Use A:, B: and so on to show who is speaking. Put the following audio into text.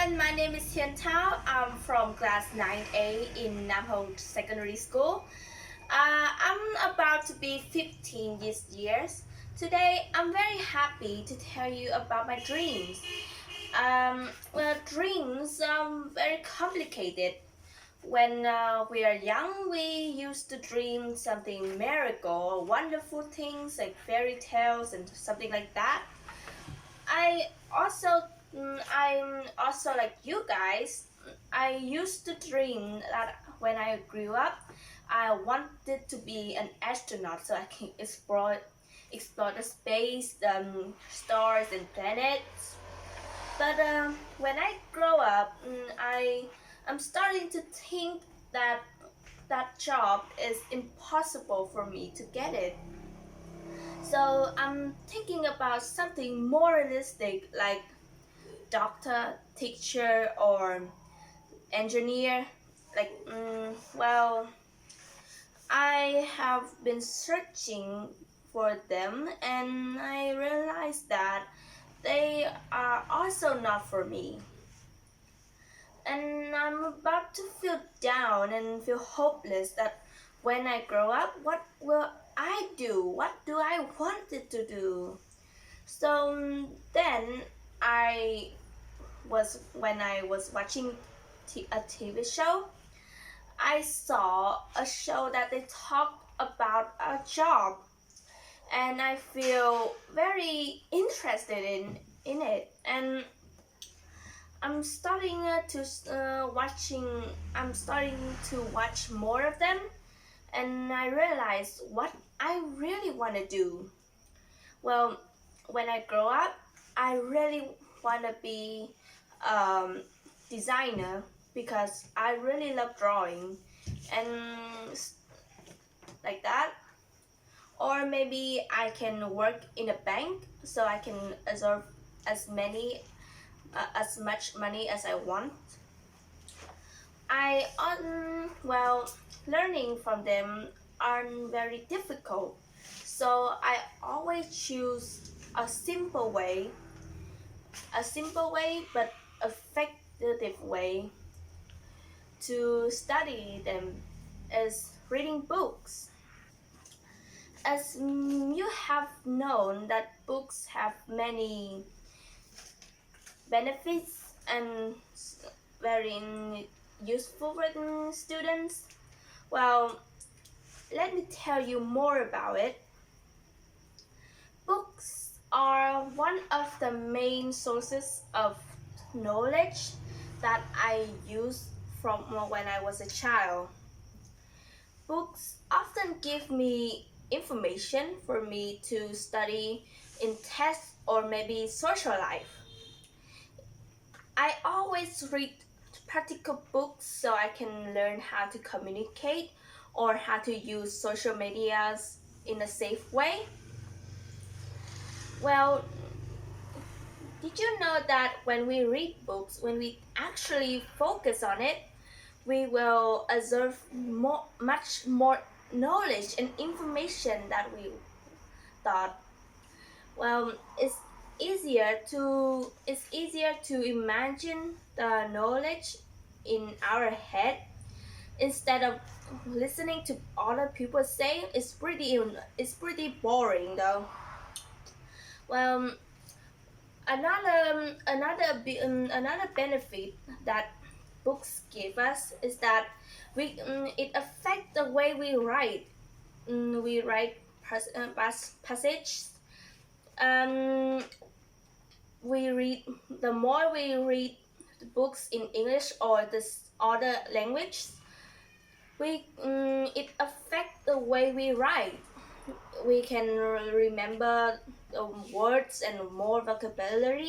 A: everyone, my name is Hien Thao. I'm from class 9A in Nam Hong Secondary School. I'm about to be 15 this year. Today, I'm very happy to tell you about my dreams. Dreams are very complicated. When we are young, we used to dream something miracle, wonderful things like fairy tales and something like that. I also, I'm also like you guys. I used to dream that when I grew up, I wanted to be an astronaut so I can explore the space, the stars and planets. But when I grow up, I'm starting to think that that job is impossible for me to get it. So I'm thinking about something more realistic like doctor, teacher, or engineer. Like, I have been searching for them and I realized that they are also not for me. And I'm about to feel down and feel hopeless that when I grow up, what will I do? What do I want it to do? So then I when I was watching a TV show, I saw a show that they talked about a job, and I feel very interested in it. And I'm starting to watching. I'm starting to watch more of them, and I realize what I really want to do. Well, when I grow up, I really want to be um, designer because I really love drawing and like that. Or maybe I can work in a bank so I can absorb as much money as I want. Learning from them aren't very difficult, so I always choose a simple way but effective way to study them is reading books. As you have known that books have many benefits and very useful for students. Well, let me tell you more about it. Books are one of the main sources of knowledge that I used from when I was a child. Books often give me information for me to study in tests or maybe social life. I always read practical books so I can learn how to communicate or how to use social medias in a safe way. Well, did you know that when we read books, when we actually focus on it, we will absorb much more knowledge and information that we thought? Well, it's easier to imagine the knowledge in our head instead of listening to other people say. It's pretty boring though. Well, another benefit that books give us is that it affects the way we write. We write passages. Um, we read the more we read the books in English or this other language, it affects the way we write. We can remember the words and more vocabulary.